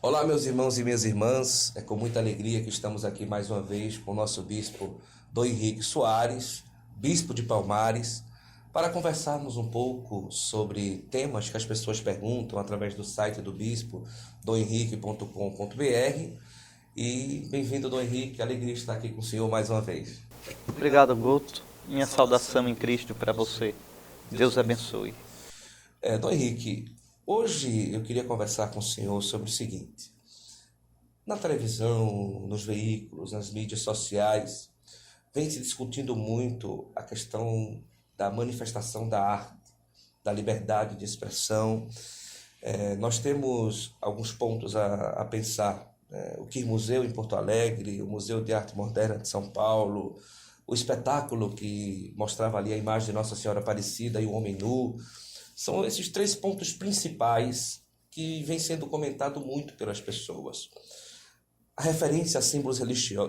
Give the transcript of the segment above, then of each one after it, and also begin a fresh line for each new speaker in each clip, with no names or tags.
Olá, meus irmãos e minhas irmãs. É com muita alegria que estamos aqui mais uma vez com o nosso bispo Dom Henrique Soares, bispo de Palmares, para conversarmos um pouco sobre temas que as pessoas perguntam através do site do bispo, domhenrique.com.br. E bem-vindo, Dom Henrique. Alegria estar aqui com o senhor mais uma vez.
Obrigado, Guto. Minha saudação em Cristo para você.
Deus
Deus
abençoe.
abençoe.
Dom Henrique, hoje eu queria conversar com o senhor sobre o seguinte. Na televisão, nos veículos, nas mídias sociais, vem se discutindo muito a questão da manifestação da arte, da liberdade de expressão. Nós temos alguns pontos a pensar. O Quir Museu em Porto Alegre, o Museu de Arte Moderna de São Paulo, o espetáculo que mostrava ali a imagem de Nossa Senhora Aparecida e o Homem Nu. São esses três pontos principais que vem sendo comentado muito pelas pessoas. A referência a símbolos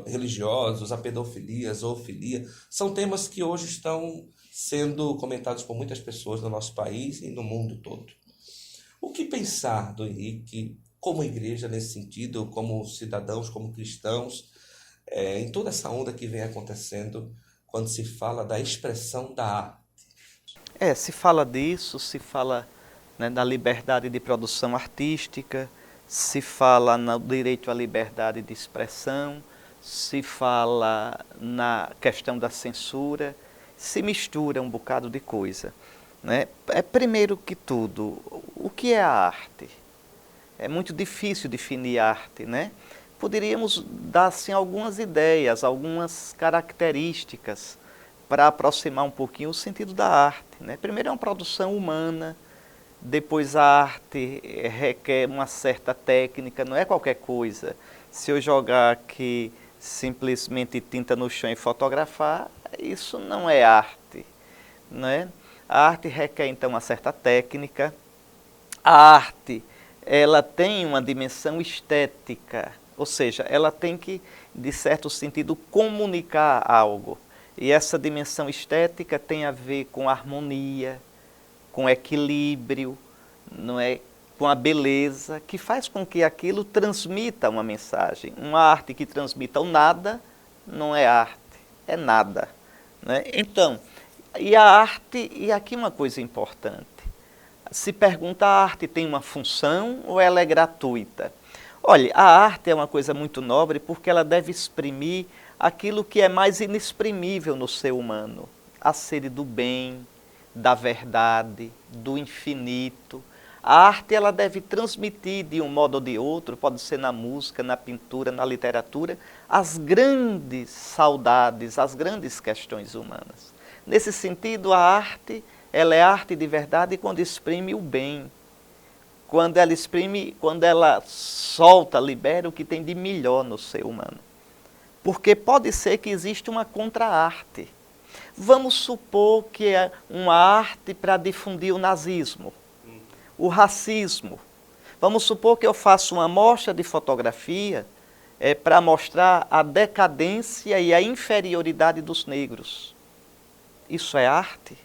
religiosos, a pedofilia, a zoofilia, são temas que hoje estão sendo comentados por muitas pessoas no nosso país e no mundo todo. O que pensar, do Henrique, como igreja nesse sentido, como cidadãos, como cristãos, em toda essa onda que vem acontecendo quando se fala da expressão da arte?
Se fala disso, se fala, né, da liberdade de produção artística, se fala no direito à liberdade de expressão, se fala na questão da censura, se mistura um bocado de coisa, né? Primeiro que tudo, o que é a arte? É muito difícil definir arte, né? Poderíamos dar assim, algumas ideias, algumas características para aproximar um pouquinho o sentido da arte, né? Primeiro é uma produção humana, depois a arte requer uma certa técnica, não é qualquer coisa. Se eu jogar aqui simplesmente tinta no chão e fotografar, isso não é arte, né? A arte requer então uma certa técnica. A arte, ela tem uma dimensão estética, ou seja, ela tem que, de certo sentido, comunicar algo. E essa dimensão estética tem a ver com harmonia, com equilíbrio, não é? Com a beleza, que faz com que aquilo transmita uma mensagem. Uma arte que transmita o nada não é arte, é nada, né? Então, e a arte, e aqui uma coisa importante, se pergunta, a arte tem uma função ou ela é gratuita? Olha, a arte é uma coisa muito nobre porque ela deve exprimir aquilo que é mais inexprimível no ser humano, a sede do bem, da verdade, do infinito. A arte ela deve transmitir de um modo ou de outro, pode ser na música, na pintura, na literatura, as grandes saudades, as grandes questões humanas. Nesse sentido, a arte, ela é arte de verdade quando exprime o bem, quando ela exprime, quando ela solta, libera o que tem de melhor no ser humano. Porque pode ser que exista uma contra-arte. Vamos supor que é uma arte para difundir o nazismo, o racismo. Vamos supor que eu faço uma mostra de fotografia para mostrar a decadência e a inferioridade dos negros. Isso é arte?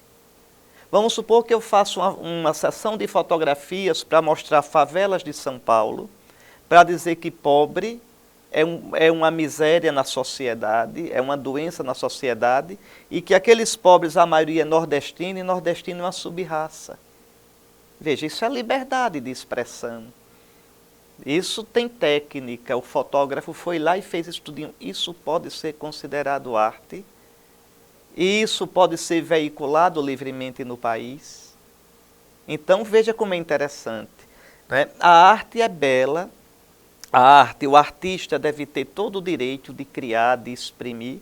Vamos supor que eu faço uma sessão de fotografias para mostrar favelas de São Paulo, para dizer que pobre é uma miséria na sociedade, é uma doença na sociedade, e que aqueles pobres, a maioria é nordestina, e nordestino é uma sub-raça. Veja, isso é liberdade de expressão. Isso tem técnica, o fotógrafo foi lá e fez estudinho. Isso pode ser considerado arte? E isso pode ser veiculado livremente no país? Então veja como é interessante, né? A arte é bela, a arte, o artista deve ter todo o direito de criar, de exprimir,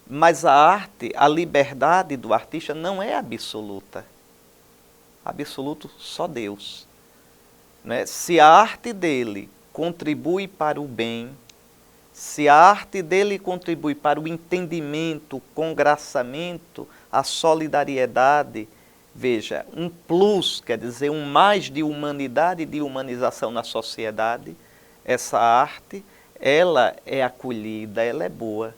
mas a arte, a liberdade do artista não é absoluta. Absoluto só Deus, né? Se a arte dele contribui para o bem, se a arte dele contribui para o entendimento, o congraçamento, a solidariedade, veja, um plus, quer dizer, um mais de humanidade e de humanização na sociedade, essa arte, ela é acolhida, ela é boa.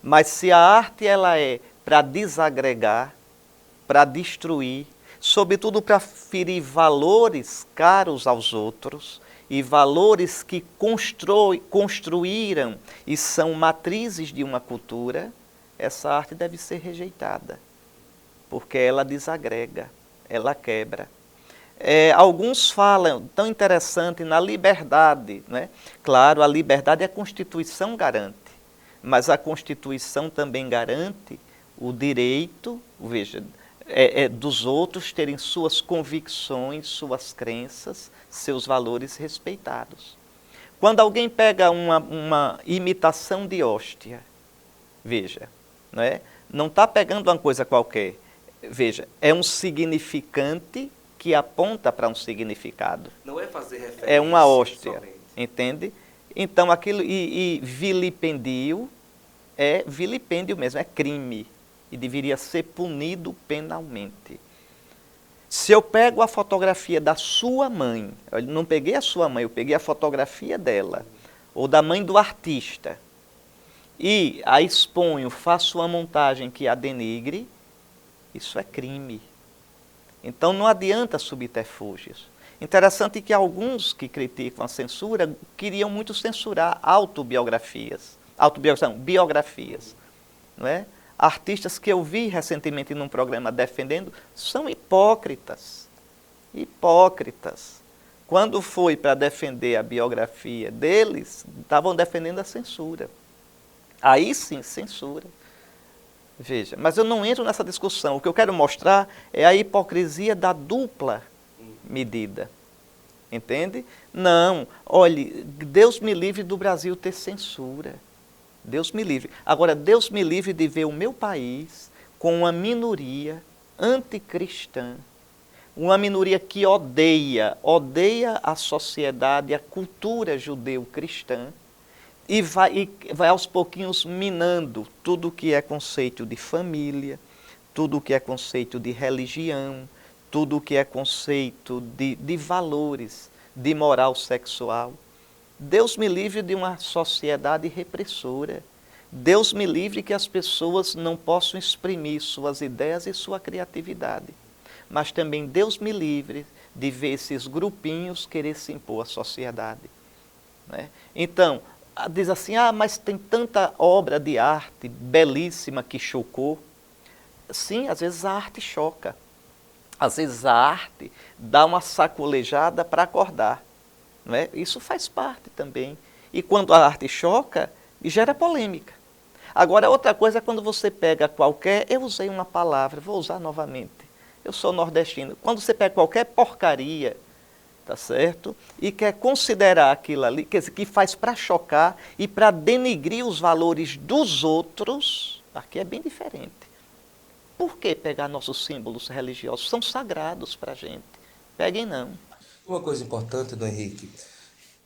Mas se a arte ela é para desagregar, para destruir, sobretudo para ferir valores caros aos outros, e valores que construíram e são matrizes de uma cultura, essa arte deve ser rejeitada, porque ela desagrega, ela quebra. Alguns falam, tão interessante, na liberdade, né? Claro, a liberdade a Constituição garante, mas a Constituição também garante o direito, veja, dos outros terem suas convicções, suas crenças, seus valores respeitados. Quando alguém pega uma imitação de hóstia, veja, não está pegando uma coisa qualquer, veja, é um significante que aponta para um significado.
Não é fazer referência.
É uma hóstia,
somente.
entende? Então aquilo, e vilipendio é vilipêndio mesmo, é crime. E deveria ser punido penalmente. Se eu pego a fotografia da sua mãe, eu não peguei a sua mãe, eu peguei a fotografia dela, ou da mãe do artista, e a exponho, faço uma montagem que a denigre, isso é crime. Então não adianta subterfúgios. Interessante que alguns que criticam a censura queriam muito censurar biografias, não é? Artistas que eu vi recentemente num programa defendendo são hipócritas. Hipócritas. Quando foi para defender a biografia deles, estavam defendendo a censura. Aí sim, censura. Veja, mas eu não entro nessa discussão. O que eu quero mostrar é a hipocrisia da dupla medida. Entende? Não, olhe, Deus me livre do Brasil ter censura. Deus me livre. Agora, Deus me livre de ver o meu país com uma minoria anticristã, uma minoria que odeia a sociedade, a cultura judeu-cristã, e vai aos pouquinhos minando tudo o que é conceito de família, tudo o que é conceito de religião, tudo o que é conceito de valores, de moral sexual. Deus me livre de uma sociedade repressora. Deus me livre que as pessoas não possam exprimir suas ideias e sua criatividade. Mas também Deus me livre de ver esses grupinhos querer se impor à sociedade. Né? Então, diz assim, mas tem tanta obra de arte belíssima que chocou. Sim, às vezes a arte choca. Às vezes a arte dá uma sacolejada para acordar. Não é? Isso faz parte também. E quando a arte choca, gera polêmica. Agora, outra coisa é quando você pega qualquer... Eu usei uma palavra, vou usar novamente. Eu sou nordestino. Quando você pega qualquer porcaria, tá certo? E quer considerar aquilo ali, quer dizer, que faz para chocar e para denigrir os valores dos outros, aqui é bem diferente. Por que pegar nossos símbolos religiosos? São sagrados para a gente. Peguem não.
Uma coisa importante, Dom Henrique,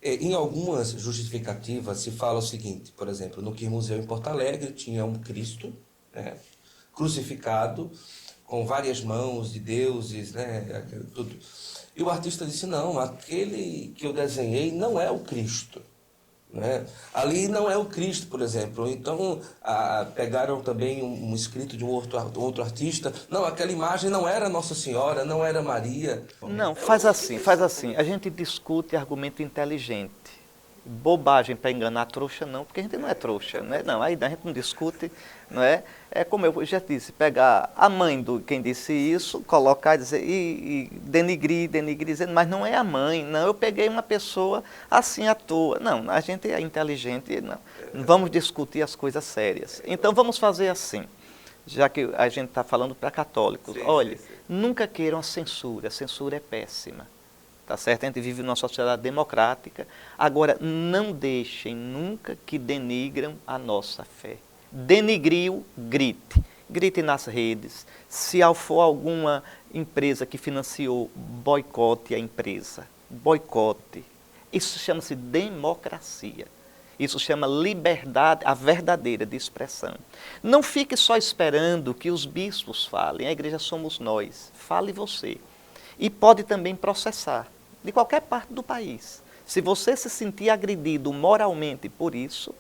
em algumas justificativas se fala o seguinte, por exemplo, no Quir Museu em Porto Alegre tinha um Cristo, né, crucificado, com várias mãos de deuses, né, tudo. E o artista disse, não, aquele que eu desenhei não é o Cristo. Né? Ali não é o Cristo, por exemplo. Então, pegaram também um escrito de um outro artista. Não, aquela imagem não era Nossa Senhora, não era Maria.
Não, faz assim. A gente discute argumento inteligente. Bobagem para enganar trouxa não, porque a gente não é trouxa, né? Não, aí a gente não discute, não é? É como eu já disse, pegar a mãe do quem disse isso, colocar e dizer, e denigrir, dizendo, mas não é a mãe, não, eu peguei uma pessoa assim à toa. Não, a gente é inteligente, não vamos discutir as coisas sérias. Então vamos fazer assim, já que a gente está falando para católicos, olha, nunca queiram a censura é péssima. Tá certo? A gente vive numa sociedade democrática. Agora, não deixem nunca que denigram a nossa fé. Denigriu, grite. Grite nas redes. Se for alguma empresa que financiou, boicote a empresa. Boicote. Isso chama-se democracia. Isso chama liberdade, a verdadeira de expressão. Não fique só esperando que os bispos falem. A igreja somos nós. Fale você. E pode também processar. De qualquer parte do país. Se você se sentir agredido moralmente por isso,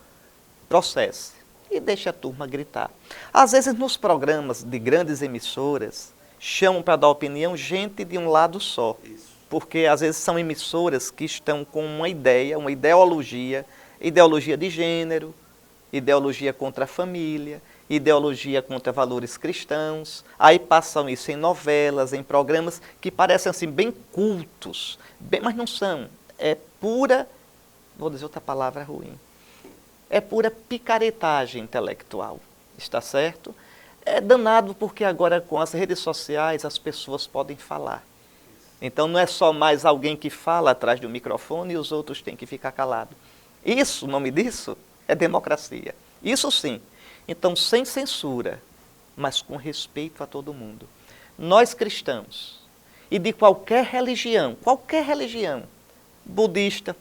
processe e deixe a turma gritar. Às vezes nos programas de grandes emissoras, chamam para dar opinião gente de um lado só.
Isso.
porque às vezes são emissoras que estão com uma ideia, uma ideologia de gênero, ideologia contra a família, ideologia contra valores cristãos, aí passam isso em novelas, em programas que parecem assim bem cultos, mas não são, é pura, vou dizer outra palavra ruim, é pura picaretagem intelectual, está certo? É danado porque agora com as redes sociais as pessoas podem falar. Então não é só mais alguém que fala atrás do microfone e os outros têm que ficar calados. Isso, o nome disso, é democracia. Isso sim. Então, sem censura, mas com respeito a todo mundo. Nós cristãos, e de qualquer religião, budista,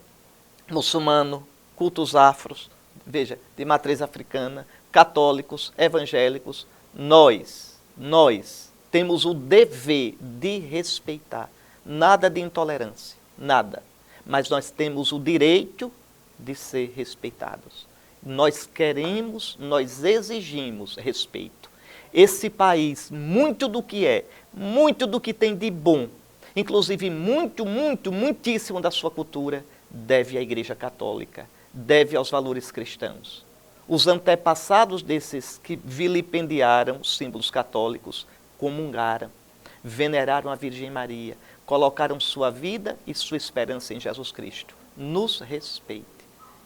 muçulmano, cultos afros, veja, de matriz africana, católicos, evangélicos, nós temos o dever de respeitar. Nada de intolerância, nada. Mas nós temos o direito de ser respeitados. Nós queremos, nós exigimos respeito. Esse país, muito do que tem de bom, inclusive muitíssimo da sua cultura, deve à Igreja Católica, deve aos valores cristãos. Os antepassados desses que vilipendiaram os símbolos católicos, comungaram, veneraram a Virgem Maria, colocaram sua vida e sua esperança em Jesus Cristo. Nos respeite.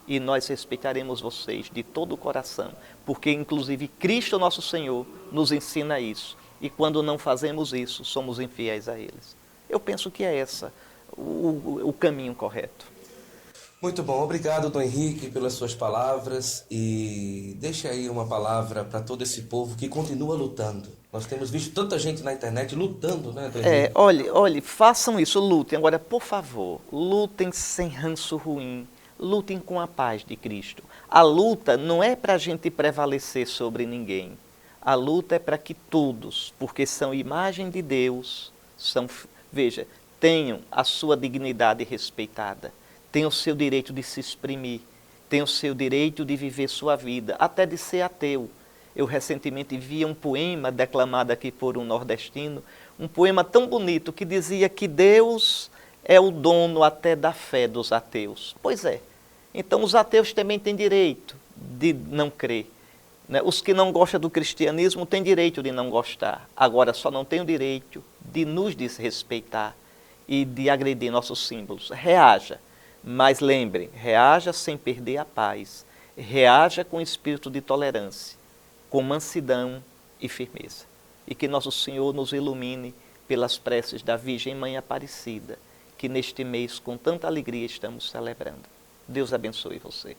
E nós respeitaremos vocês de todo o coração, porque inclusive Cristo nosso Senhor nos ensina isso. E quando não fazemos isso, somos infiéis a eles. Eu penso que é essa o caminho correto.
Muito bom, obrigado, Dom Henrique, pelas suas palavras, e deixe aí uma palavra para todo esse povo que continua lutando. Nós temos visto tanta gente na internet lutando, né, Dom Henrique?
Olhe, façam isso, lutem. Agora, por favor, lutem sem ranço ruim, lutem com a paz de Cristo. A luta não é para a gente prevalecer sobre ninguém. A luta é para que todos, porque são imagem de Deus, tenham a sua dignidade respeitada. Tem o seu direito de se exprimir, tem o seu direito de viver sua vida, até de ser ateu. Eu recentemente vi um poema declamado aqui por um nordestino, um poema tão bonito que dizia que Deus é o dono até da fé dos ateus. Pois é, então os ateus também têm direito de não crer. Né? Os que não gostam do cristianismo têm direito de não gostar, agora só não têm o direito de nos desrespeitar e de agredir nossos símbolos. Reaja. Mas lembrem, reaja sem perder a paz, reaja com espírito de tolerância, com mansidão e firmeza. E que nosso Senhor nos ilumine pelas preces da Virgem Mãe Aparecida, que neste mês com tanta alegria estamos celebrando. Deus abençoe você.